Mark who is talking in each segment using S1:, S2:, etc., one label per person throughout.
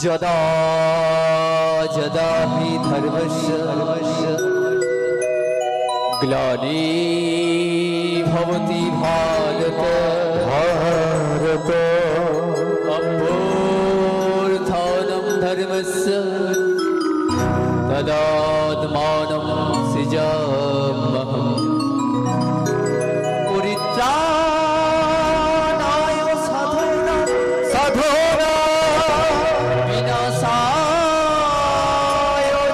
S1: যদা যদা হি ধর্মস্য গ্লানির্ভবতি ভারত অভ্যুত্থানম ধর্মস্য তদাত্মানম সৃজাম্যহম পরিত্রাণায় সাধুনাং বিনাশায়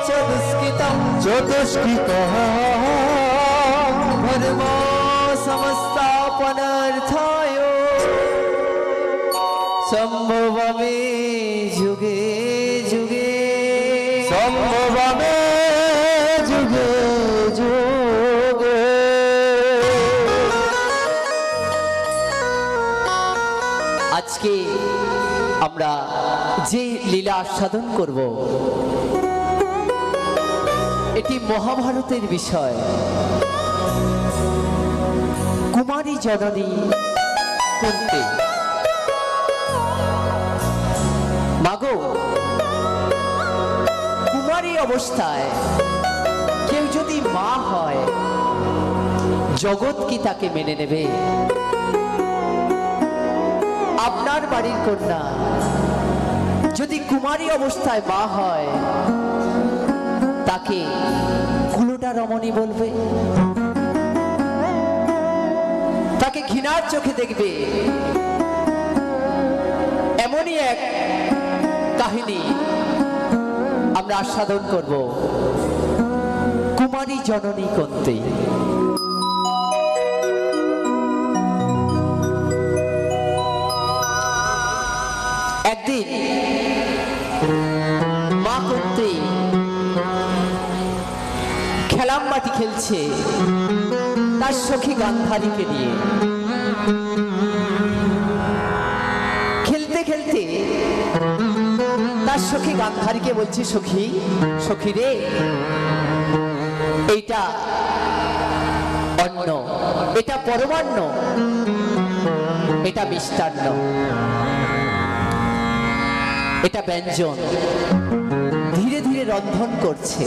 S1: চ দুষ্কৃতং ধর্ম সংস্থাপনার্থায় সম্ভবামি যুগে যুগে আজকে আমরা যে লীলা আস্বাদন করব এটি মহাভারতের বিষয়। কুমারী জননী কুন্তি। মাগো, কুমারী অবস্থায় কেউ যদি মা হয় জগৎ কি তাকে মেনে নেবে? আপনার বাড়ির কন্যা যদি কুমারী অবস্থায় মা হয় তাকে কুলোটা রমণী বলবে, তাকে ঘৃণার চোখে দেখবে। এমনই এক কাহিনী আমরা আস্বাদন করব কুমারী জননী কুন্তি। একদিন মা কুন্তি খেলামবাটি খেলছে তার সখী গান্ধারীকে নিয়ে। খেলতে খেলতে তার সখী গান্ধারীকে বলছে, সখী সখী রে, এইটা অন্ন, এটা পরমান্ন, এটা মিষ্টান্ন, এটা ব্যঞ্জন। ধীরে ধীরে রন্ধন করছে,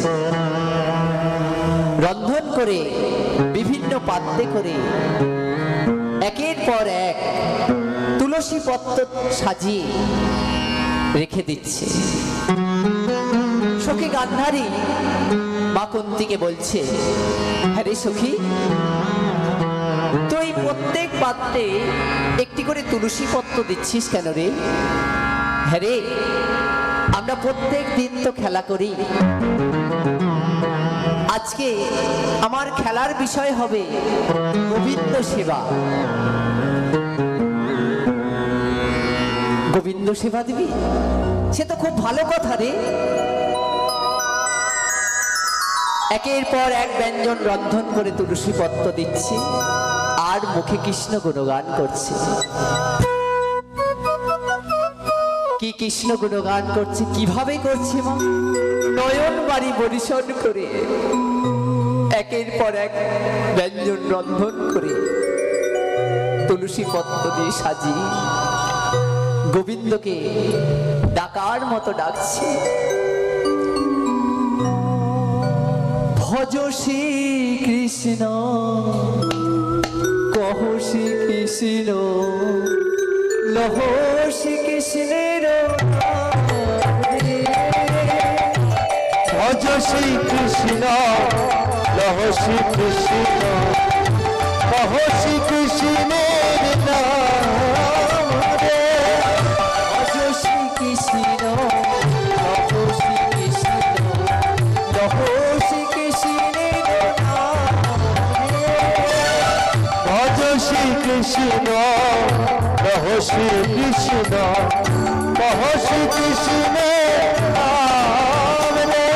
S1: রন্ধন করে বিভিন্ন পাত্রে করে একের পর এক তুলসী পত্র সাজিয়ে রেখে দিচ্ছে। সখী গান্ধারী মা কুন্তিকে বলছে, হ্যাঁ রে সখী, তুই প্রত্যেক পাত্রে একটি করে তুলসী পত্র দিচ্ছিস কেন রে? হ্যাঁ রে, আমরা প্রত্যেক দিন তো খেলা করি, আজকে আমার খেলার বিষয় হবে গোবিন্দ সেবা। গোবিন্দ সেবা দিবি? সে তো খুব ভালো কথা রে। একের পর এক ব্যঞ্জন রন্ধন করে তুলসী পত্র দিচ্ছে আর মুখে কৃষ্ণ গুণগান করছে। কি কৃষ্ণ গুণগান করছে, কিভাবে করছে মা? নয়ন বাড়ি পরিশন করে একের পর এক ব্যঞ্জন রন্ধন করে তুলসী পত্র দিয়ে সাজিয়ে গোবিন্দকে ডাকার মতো ডাকছে। ভজ শ্রী কৃষ্ণ কহ শ্রী কৃষ্ণ লহ শ্রী কৃষ্ণের
S2: ভজ শ্রী কৃষ্ণ লহ শ্রী কৃষ্ণ কহ শ্রী কৃষ্ণের নাম রে।
S1: ভজ শ্রী কৃষ্ণ লহ শ্রী কৃষ্ণ লহ শ্রী কৃষ্ণের নাম রে।
S2: ভজ শ্রী কৃষ্ণ লহ শ্রী কৃষ্ণ কহ শ্রী কৃষ্ণের নাম রে।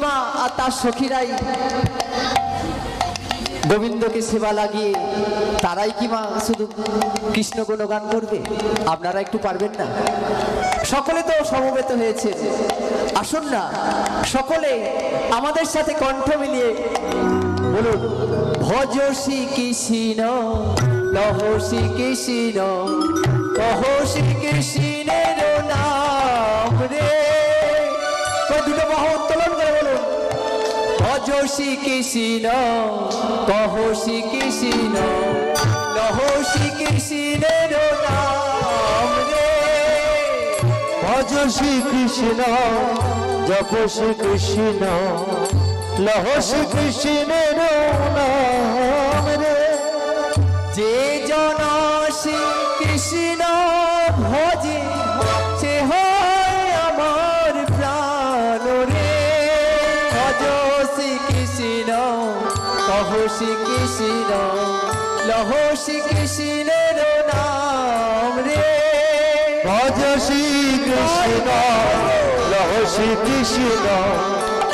S1: কুন্তিমা আর তার সখীরাই গোবিন্দকে সেবা লাগিয়ে তারাই কি মা শুধু কৃষ্ণ গুণগান করবে? আপনারা একটু পারবেন না? সকলে তো সমবেত হয়েছে, আসুন না সকলে আমাদের সাথে কণ্ঠ মিলিয়ে বলুন, ভজ শ্রী কৃষ্ণ লহ শ্রী কৃষ্ণ কহ শ্রী কৃষ্ণের নাম রে। দুটো বাহু উত্তোলন করে বলুন, ভজ শ্রী কৃষ্ণ কহ শ্রী কৃষ্ণ লহ শ্রী কৃষ্ণের নাম রে।
S2: ভজ শ্রী কৃষ্ণ জপ শ্রী কৃষ্ণ লহ শ্রী কৃষ্ণের নাম রে।
S1: যে জন শ্রী কৃষ্ণ ভজে সে হয় আমার প্রাণ রে। ভজ শ্রী কৃষ্ণ কহ শ্রী কৃষ্ণ লহ শ্রী কৃষ্ণের নাম রে।
S2: ভজ শ্রী কৃষ্ণ লহ শ্রী কৃষ্ণ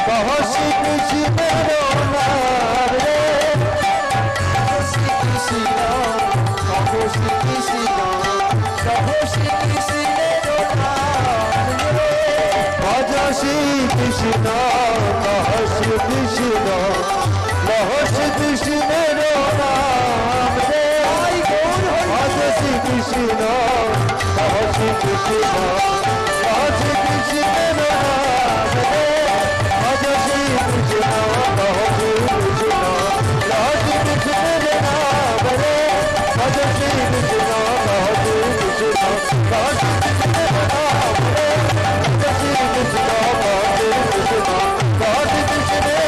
S2: কহ শ্রী কৃষ্ণের নাম রে।
S1: শ্রী কৃষ্ণ কহ শ্রী কৃষ্ণ লহ শ্রী কৃষ্ণের নাম রে।
S2: ভজ শ্রী কৃষ্ণ কহ শ্রী কৃষ্ণ লহ শ্রী কৃষ্ণের নাম রে। ভজ শ্রী কৃষ্ণ কহ শ্রী কৃষ্ণ লহ শ্রী কৃষ্ণের নাম রে। ভজ শ্রী কৃষ্ণ কহ শ্রী কৃষ্ণ লহ শ্রী কৃষ্ণের নাম রে। ভজ শ্রী কৃষ্ণ কহ শ্রী কৃষ্ণ লহ শ্রী কৃষ্ণের নাম রে। ভজ শ্রী কৃষ্ণ কহ শ্রী কৃষ্ণ লহ শ্রী কৃষ্ণের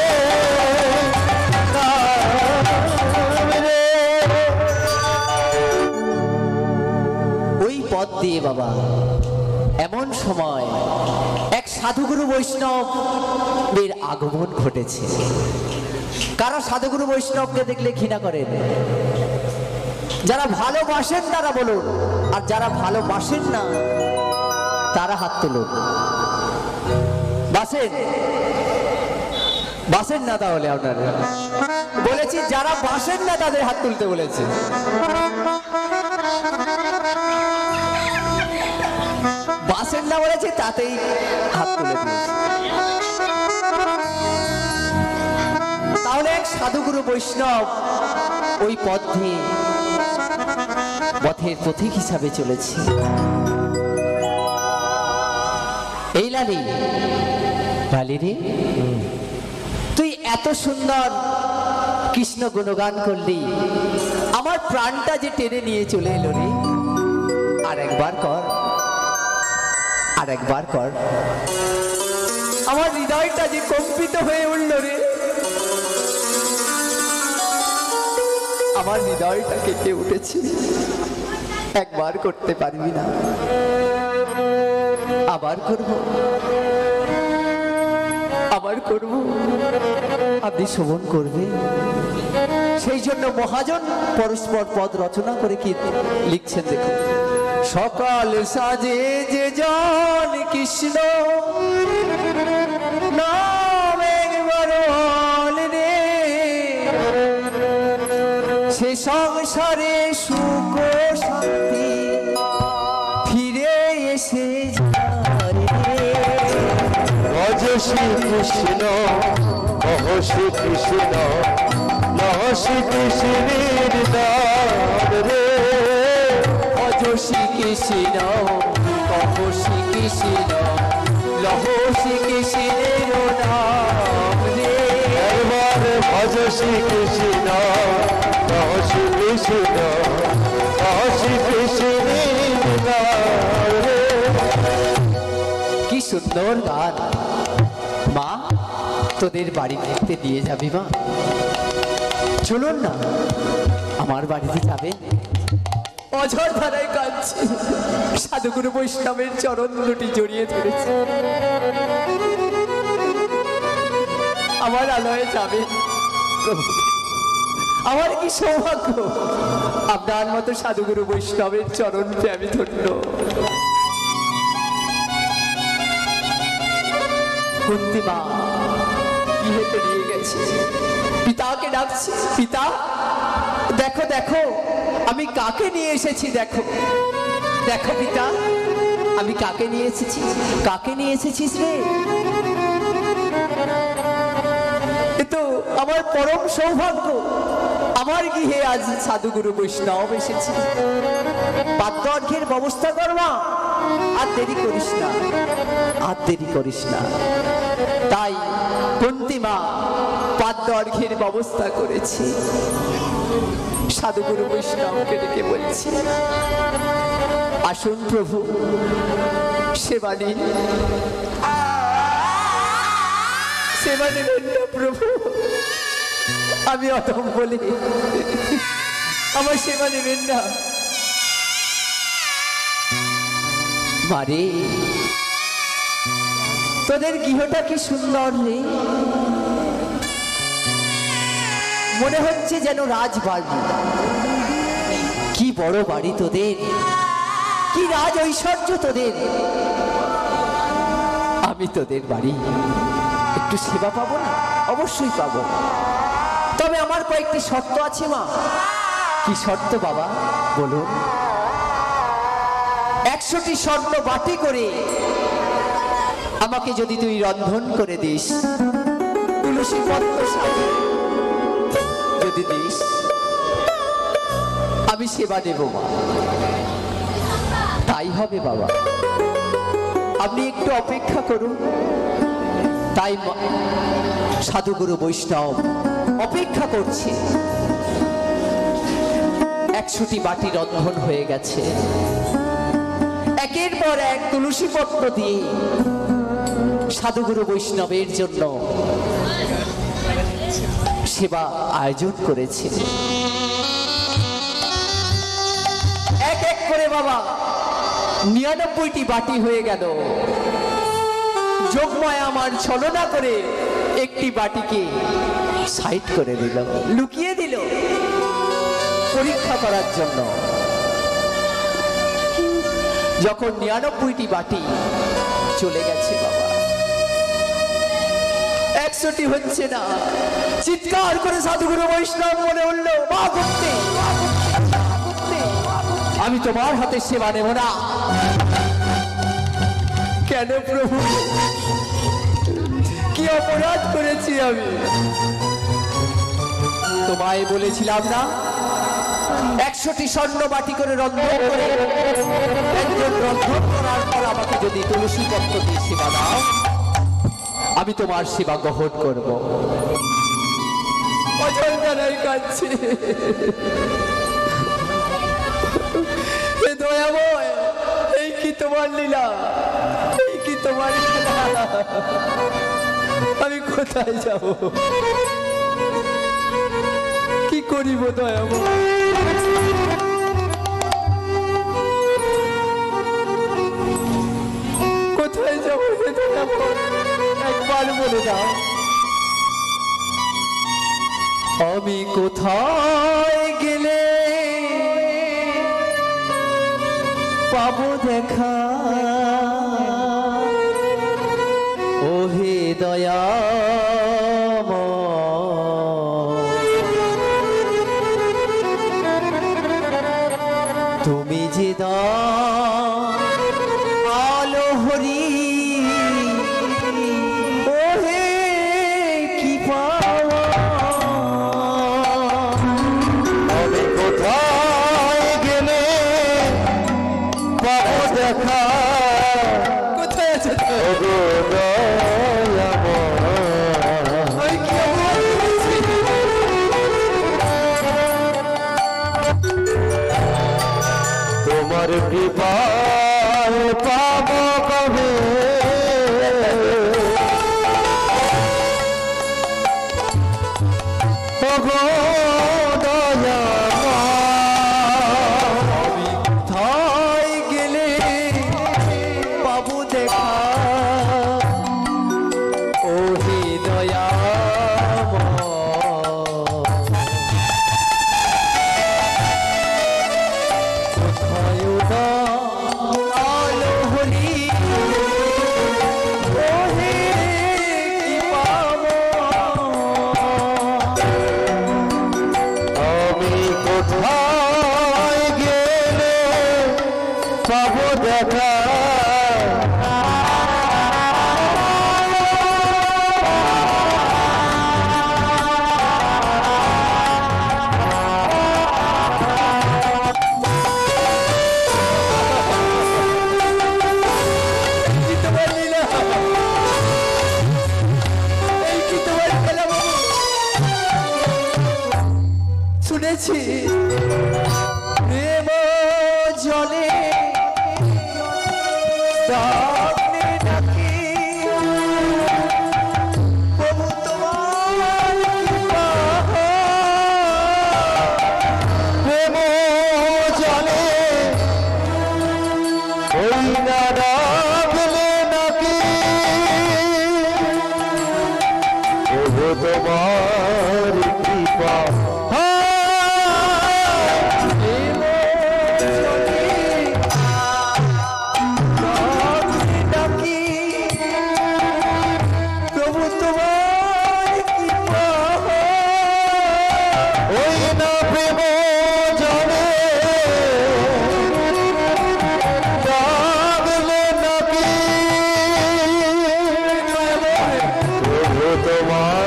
S2: নাম রে।
S1: ওই পথ দিয়ে বাবা এমন সময় এক সাধুগুরু বৈষ্ণবের আগমন ঘটেছে। কারা সাধুগুরু বৈষ্ণবকে দেখলে ঘৃণা করেন? যারা ভালোবাসেন তারা বলুন, আর যারা ভালোবাসেন না তারা হাত তুলুন। বাসেন বাসেন না? তাহলে আপনারা বলেছি যারা বাসেন না তাদের হাত তুলতে বলেছে। বাসেন না বলেছে তাতেই হাত তুলে দিয়েছে। তাহলে এক সাধুগুরু বৈষ্ণব ওই পথে পথের পথিক হিসাবে চলেছে। এই লালি, লালি রে, তুই এত সুন্দর কৃষ্ণ গুণগান করলি, আমার প্রাণটা যে টেনে নিয়ে চলে এলো রে। আর একবার কর, আর একবার কর। আমার হৃদয়টা যে কম্পিত হয়ে উঠল রে, আমার হৃদয়টা কেঁপে উঠেছে। একবার করতে পারবি না? আবার করব, আবার করব। আপনি শ্রবণ করবে। সেই জন্য মহাজন পরস্পর পদ রচনা করে কি লিখছেন দেখুন। সকাল সাজে যে জন কৃষ্ণ নাম একবার রে, সে সংসারে সুখ শান্তি ফিরে এসে যায় রে।
S2: ভজ শ্রী কৃষ্ণ কহ শ্রী কৃষ্ণ লহ শ্রী কৃষ্ণের নাম রে।
S1: ভজ শ্রী কৃষ্ণ কহ শ্রী কৃষ্ণ লহ শ্রী কৃষ্ণের নাম রে।
S2: একবার ভজ শ্রী কৃষ্ণ কহ শ্রী কৃষ্ণ কহ শ্রী কৃষ্ণের নাম রে।
S1: কি সুন্দর গান! মা, তোদের বাড়ি দেখতে নিয়ে যাবি মা? চলুন না, আমার বাড়িতে যাবেন। অঝর ধারায় কাঁদছি, সাধুগুরু বৈষ্ণবের চরণ দুটি জড়িয়ে ধরেছে। আমার আলয়ে যাবে প্রভু। আমার কি সৌভাগ্য, আপনার মতো সাধুগুরু বৈষ্ণবের চরণকে আমি ধন্য। কুন্তিমা বেরিয়ে গেছে। পিতাকে ডাকছি, পিতা দেখো দেখো আমি কাকে নিয়ে এসেছি, দেখো দেখো পিতা আমি কাকে নিয়ে এসেছি। কাকে নিয়ে এসেছিস রে? এ তো আমার পরম সৌভাগ্য, আমার গৃহে আজ সাধুগুরু বৈষ্ণব এসেছে। পাদ্য অর্ঘ্যের ব্যবস্থা কর মা, আর দেরি করিস না, আর দেরি করিস না। তাই কুন্তী মা পাদ্য অর্ঘ্যের ব্যবস্থা করেছি। সাধুগুরু বৈষ্ণবকে ডেকে বলছি, আসুন প্রভু, সেবা নিন, সেবা নেবেন না প্রভু। আমি অতম বলি, আমার সেবা নেবেন না। মারে তোদের গৃহটা কি সুন্দর রে, মনে হচ্ছে যেন রাজবাড়ি। কি বড় বাড়ি তোদের, কি রাজ ঐশ্বর্য তোদের। আমি তোদের বাড়ি একটু সেবা পাবো না? অবশ্যই পাবো, তবে আমার কয়েকটি শর্ত আছে মা। কি শর্ত বাবা বলুন? 100টি স্বর্ণ বাটি করে আমাকে যদি তুই রন্ধন করে দিস, তুলসী পত্র সাজিয়ে যদি দিস, আমি সেবা দেব মা। তাই হবে বাবা, আপনি একটু অপেক্ষা করুন। তাই সাধুগুরু বৈষ্ণব অপেক্ষা করছে। 100টি বাটি রন্ধন হয়ে গেছে। একের পর এক তুলসী পত্র দিয়ে সাধুগুরু বৈষ্ণবের জন্য সেবা আয়োজন করেছে। এক এক করে বাবা 99টি বাটি হয়ে গেল। যোগমায় আমার ছলনা করে একটি বাটিকে সাইড করে দিল, লুকিয়ে দিল পরীক্ষা করার জন্য। যখন 99টি বাটি চলে গেছে বাবা, 100টি হচ্ছে না, চিৎকার করে সাধুগুরু বৈষ্ণব বলে উঠল, মা করতে আমি তোমার হাতে সেবা নেব না। কেন প্রভু, কি অপরাধ করেছি আমি? তোমায় বলেছিলাম না 100টি স্বর্ণ বাটি করে রন্ধন করে, একজন রন্ধন করার পর আমাকে যদি তুলসী পত্র দিয়ে সেবা দাও, আমি তোমার সেবা গ্রহণ করব। অজয় জানাই কাঁদছি, দয়াময়, এই কি তোমার লীলা, এই কি তোমার খেলা? আমি কোথায় যাব, কি করিব দয়াময়? কোথায় যাব হে দয়াময়, একবার বলে দাও। আমি কোথায় গেলে পাবো দেখা, ও হে দয়াময়, তুমি যে আলো হরি, ও হে কি পাওয়া।
S2: আমি কোথায় গেলে পাবো দেখা,
S1: কোথায় আছে
S2: ওগো দয়াময়। তোমার কৃপায় পাবো কবে, ওগো
S1: আমি কোথায় গেলে পাবো দেখা, ও হে দয়াময়। কোথায় আলো হলি, ও হে কি পাবো। শুনেছি প্রেম জলে দামে নাকি প্রভু তোমার কৃপা।
S2: প্রেম জলে ওই না ডাকলে নাকি প্রভু তোমার কৃপা।
S1: প্রেম জলে দামে নাকি প্রভু তোমার কৃপা।
S2: ওই না প্রেম জলে ডাকলে নাকি প্রভু তোমার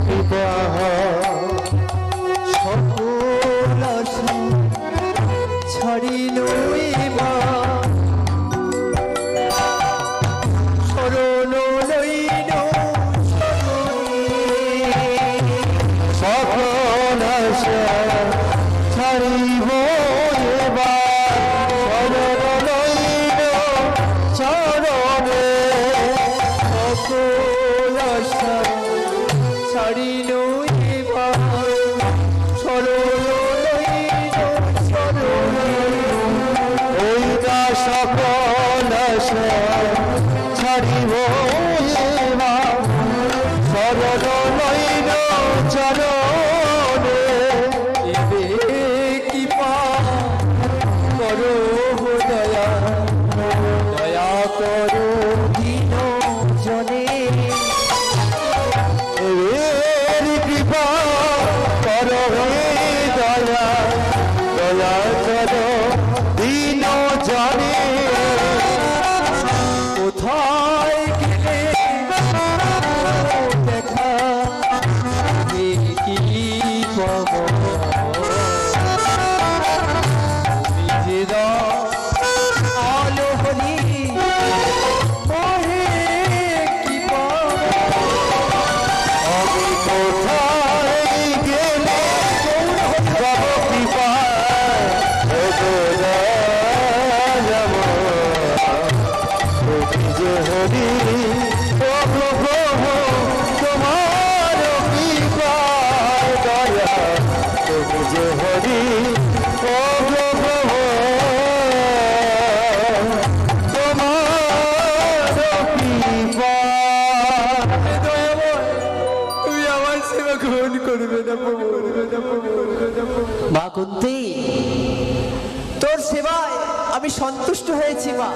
S2: কৃপা।
S1: সকল আশা ছাড়িল মা শরণ লইল
S2: সকল আশা ছাড়িব এবার শরণ লইল চরণে।
S1: সকল আশা ছাড়িল শরণ লইল চরণে।
S2: ওই না সকল আশা ছাড়িব এবার শরণ লইল চরণে।
S1: এবে কৃপা করো দয়া দয়া করো দীন জনে।
S2: এর কৃপা করো হে দয়া দয়া করো দীন জনে।
S1: কোথায় গেলে দেখা কি পাব বিজেদা আলো হরি মহে কি পাব।
S2: আমি কোথায় গেলে যাব কৃপা যাব যে হরি ও প্রভু তোমার কৃপা দয়া তুমি যে হরি ও প্রভু তোমার কৃপা।
S1: তুমি আমার সেবা গ্রহণ করবে না প্রভু। মা কুন্তি তোর সেবায় আমি সন্তুষ্ট হয়েছি মা।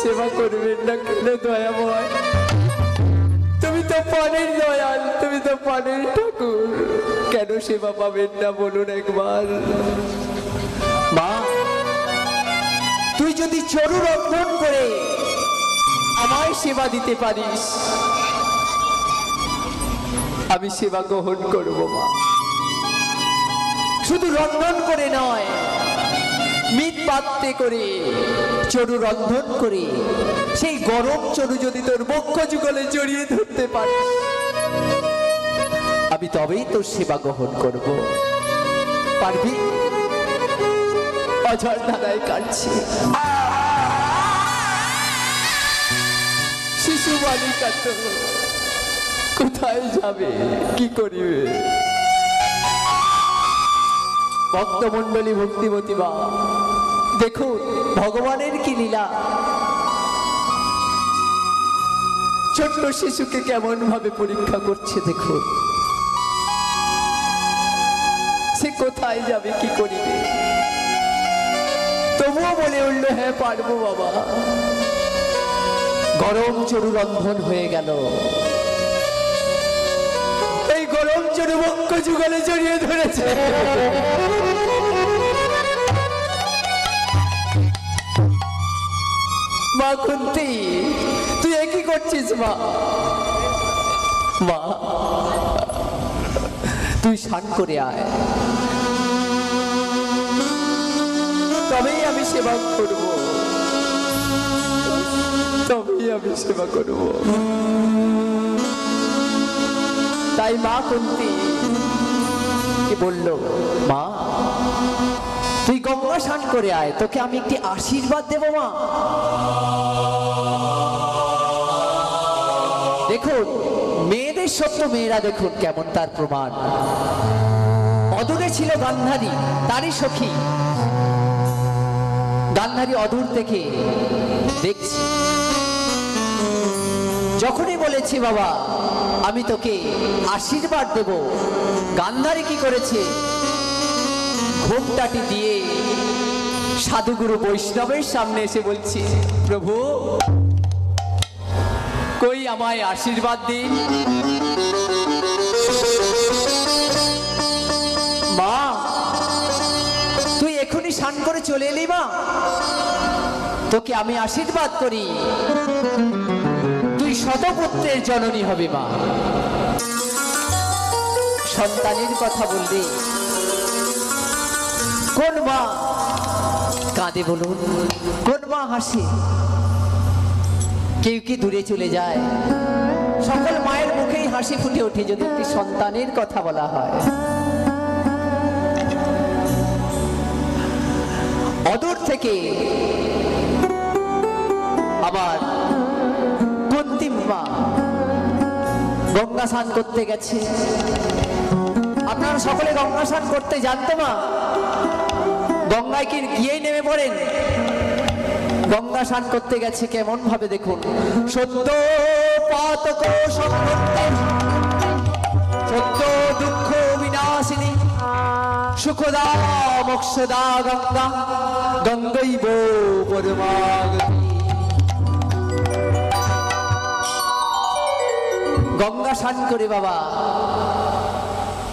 S1: সেবা করবেন না কেন দয়াময়? তুমি তো পানের দয়াল, তুমি তো পানের ঠাকুর, কেন সেবা পাবেন না বলুন একবার? মা তুই যদি চরু রন্ধন করে আমায় সেবা দিতে পারিস আমি সেবা গ্রহণ করব মা। শুধু রন্ধন করে নয়, মিট পাত্রে করে চরু রন্ধন করে সেই গরম চরু যদি তোর বক্ষ যুগলে জড়িয়ে ধরতে পারিস আমি তবেই তোর সেবা গ্রহণ করব। পারবি? অঝর ধারায় কাটছি শিশু বালিকা তো কোথায় যাবে, কি করিবে? ভক্তমণ্ডলী ভক্তিমতী মা দেখুন ভগবানের কি লীলা। ছোট্ট শিশুকে কেমন ভাবে পরীক্ষা করছে দেখুন। সে কোথায় যাবে, কি করিবে? তবুও বলে উঠল হ্যাঁ পারবো বাবা। গরম চরু রন্ধন হয়ে গেল, এই গরম চরু বক্ষ যুগলে জড়িয়ে ধরেছে। মা কুন্তি তুই একই করছিস মা? মা তুই স্নান করে আয়, তবেই আমি সেবা করব, তবেই আমি সেবা করব। তাই মা কুন্তি কি বলল, মা তুই গঙ্গা স্নান করে আয়, তোকে আমি একটি আশীর্বাদ দেব মা। দেখুন মেয়েদের সত্য, মেয়েরা দেখুন কেমন তার প্রমাণ। অদূরে ছিল গান্ধারী, তারই সখী গান্ধারী অদূর থেকে দেখছি, যখনই বলেছি বাবা আমি তোকে আশীর্বাদ দেব, গান্ধারী কি করেছে, ঘোমটাটি দিয়ে সাধুগুরু বৈষ্ণবের সামনে এসে বলছি, প্রভু কই আমায় আশীর্বাদ দিন। মা তুই এখনই স্নান করে চলে এলি মা, তোকে আমি আশীর্বাদ করি, তুই শতপুত্রের জননী হবে মা। সন্তানের কথা বললে কোন মা কাঁদে বলুন, কোন মা হাসে? কেউ কি দূরে চলে যায়? সকল মায়ের মুখেই হাসি ফুটে ওঠে যদি একটি সন্তানের কথা বলা হয়। অদূর থেকে আবার কুন্তী মা গঙ্গা স্নান করতে গেছে। আপনারা সকলে গঙ্গা স্নান করতে জানতো মা? গঙ্গায় কি গিয়েই নেমে পড়েন? গঙ্গা স্নান করতে গেছে কেমন ভাবে দেখুন, সত্য পাতক সংহন্তে সত্য দুঃখ বিনাশিনী সুখদা মোক্ষদা গঙ্গা গঙ্গৈব পরমাগতি। গঙ্গা স্নান করে বাবা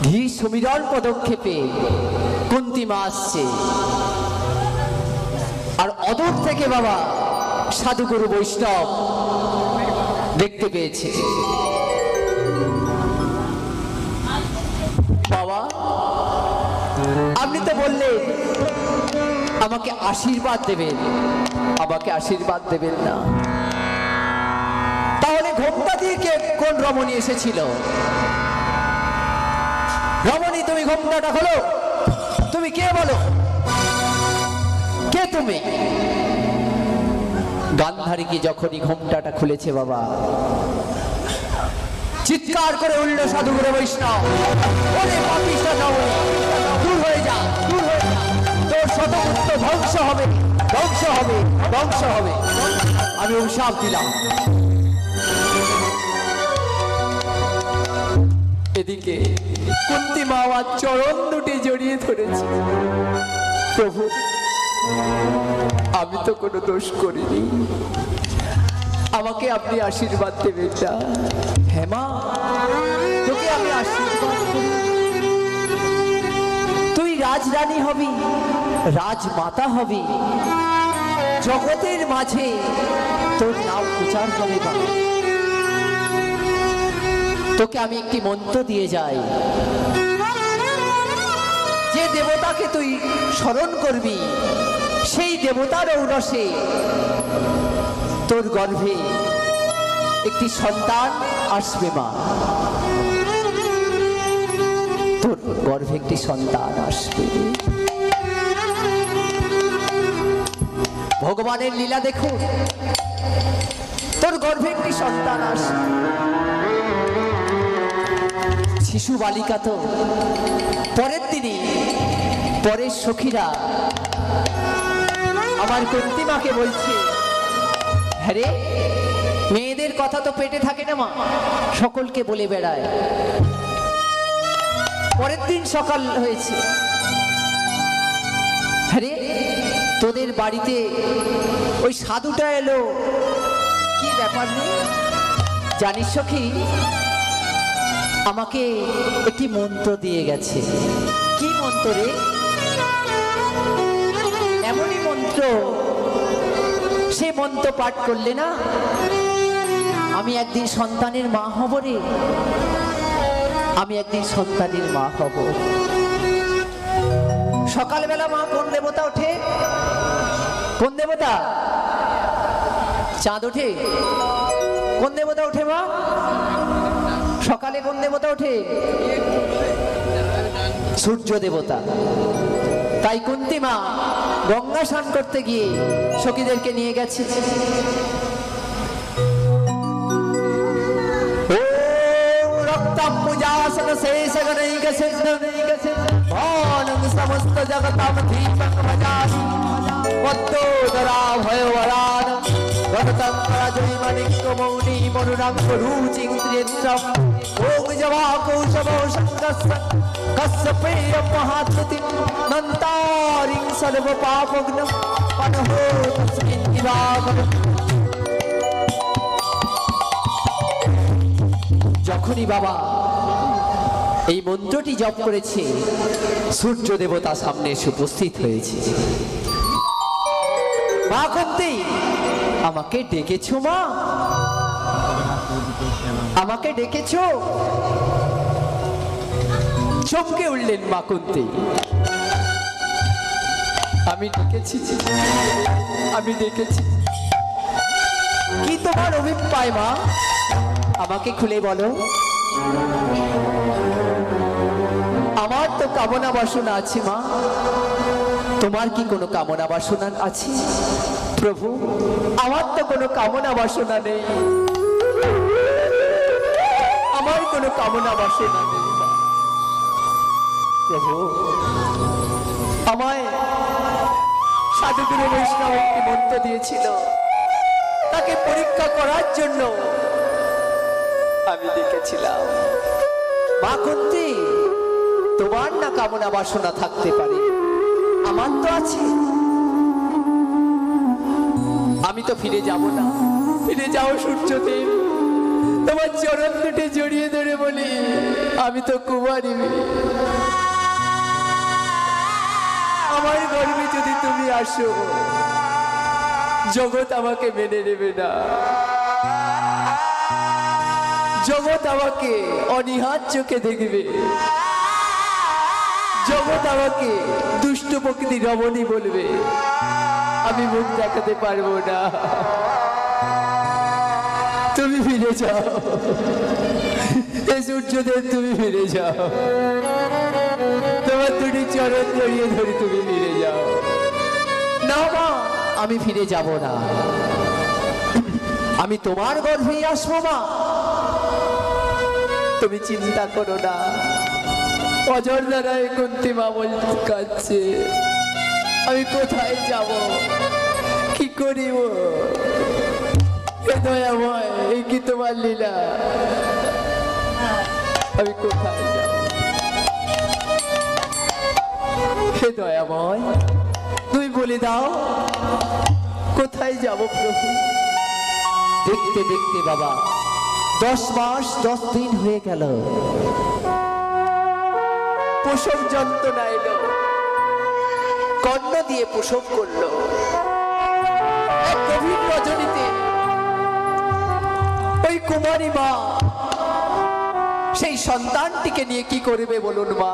S1: ধীর সমীরণ পদক্ষেপে কুন্তী মা আসছে, আর অদূর থেকে বাবা সাধুগুরু বৈষ্ণব দেখতে পেয়েছে। বাবা আপনি তো বললেন আমাকে আশীর্বাদ দেবেন, আমাকে আশীর্বাদ দেবেন না, তাহলে ঘোমটা দিয়ে কে কোন রমণী এসেছিল? রমণী তুমি ঘোমটাটা খোলো, তুমি কে বলো, কে তুমি? গান্ধারী কি যখনই ঘোমটাটা খুলেছে বাবা চিৎকার করে উঠল সাধুগুরু বৈষ্ণব, ওরে পাপিষ্ঠা রমণী, দূর হয়ে যা, দূর হয়ে যা, তোর শতপুত্র ধ্বংস হবে, ধ্বংস হবে, ধ্বংস হবে, আমি অভিশাপ দিলাম। এদিকে কুন্তী মা আমার চরণ দুটি জড়িয়ে ধরেছে, প্রভু আমি তো কোনো দোষ করিনি, আমাকে আপনি আশীর্বাদ দেবেন না। হ্যাঁ মা তোকে আমি আশীর্বাদ করি, তুই রাজরানী হবি, রাজমাতা হবি, জগতের মাঝে তোর নাম প্রচার হবে মা। তোকে আমি একটি মন্ত্র দিয়ে যাই, যে দেবতাকে তুই স্মরণ করবি সেই দেবতার ঔরসে তোর গর্ভে একটি সন্তান আসবে মা, তোর গর্ভে একটি সন্তান আসবে। ভগবানের লীলা দেখুন, তোর গর্ভে একটি সন্তান আসবে। শিশু বালিকা তো পরের দিনই পরের সখীরা আমার কুন্তী মাকে বলছে, হ্যাঁ রে মেয়েদের কথা তো পেটে থাকে না মা, সকলকে বলে বেড়ায়। পরের দিন সকাল হয়েছে, হ্যাঁ রে তোদের বাড়িতে ওই সাধুটা এলো, কি ব্যাপার নেই? জানিস সখী আমাকে একটি মন্ত্র দিয়ে গেছে। কি মন্ত্র রে? এমনই মন্ত্র, সে মন্ত্র পাঠ করলে না আমি একদিন সন্তানের মা হব রে, আমি একদিন সন্তানের মা হব। সকালবেলা মা কোন দেবতা ওঠে? কোন দেবতা? চাঁদ ওঠে? কোন দেবতা ওঠে মা? সকালে কোন দেবতা ওঠে? সূর্য দেবতা। তাই কুন্তী মা গঙ্গা স্নান করতে গিয়ে সখীদেরকে নিয়ে গেছে। সমস্ত জগতাম দীপক ভজামি পদ্মোদরা ভয়বরান গণতন্ত্রা জয়ী মানিক্য মৌনি মনুরাঙ্গ রুচিন্দ্রিয়েন্দ্রম ওম জবা কৌশব সংগস্য কশ্যপেয় মহাত্মতিম মন্তারিং সর্ব পাপগ্নম পনহো তস্মিন দিবাগম। যখনই বাবা এই মন্ত্রটি জপ করেছে, সূর্য দেবতা সামনে এসে উপস্থিত হয়েছে। মা কুন্তী, আমাকে ডেকেছো মা? আমাকে ডেকেছো? চমকে উঠলেন মা কুন্তী। আমি ডেকেছি, আমি ডেকেছি। কি তোমার অভিপ্রায় মা? আমাকে খুলে বলো। আমার তো কামনা বাসনা আছে মা, তোমার কি কোনো কামনা বাসনা আছে? প্রভু, আমার তো কোনো কামনা বাসনা নেই, আমার কোনো কামনা বাসনা নেই মা। প্রভু, আমায় সাধুগুরু বৈষ্ণব একটি মন্ত্র দিয়েছিল, তাকে পরীক্ষা করার জন্য আমি দেখেছিলাম। মা কুন্তী, তোমার না কামনা বাসনা থাকতে পারে, আমার তো আছে। আমি তো ফিরে যাব না। ফিরে যাও সূর্যদেব, তোমার চরণ দুটে জড়িয়ে ধরে বলি, আমি তো কুমারী মেয়ে। আমার গর্ভে যদি তুমি আসো, জগৎ আমাকে মেনে নেবে না, জগৎ আমাকে অনীহার চোখে দেখবে, জগৎ আমাকে দুষ্ট প্রকৃতি রমণী বলবে, আমি মুখ দেখাতে পারবো না। তুমি ফিরে যাও, সূর্যদেব তুমি ফিরে যাও, তোমার দুটি চরণ জড়িয়ে ধরে তুমি ফিরে যাও। না মা, আমি ফিরে যাব না, আমি তোমার গর্ভেই আসবো মা। তুমি চিন্তা করো না। অজর দ্বারায় কুন্তী মা কাঁদছে, আমি কোথায় যাব, কি করিব? দয়াময়, এই কি তোমার লীলা? আমি কোথায় যাব? হে দয়াময়, তুমি বলে দাও, কোথায় যাব প্রভু? দেখতে দেখতে বাবা 10 মাস 10 দিন হয়ে গেল। প্রসব যন্ত্রণা এলো, কর্ণ দিয়ে প্রসব করলো। এক গভীর রজনীতে ওই কুমারী মা সেই সন্তানটিকে নিয়ে কি করবে বলুন মা?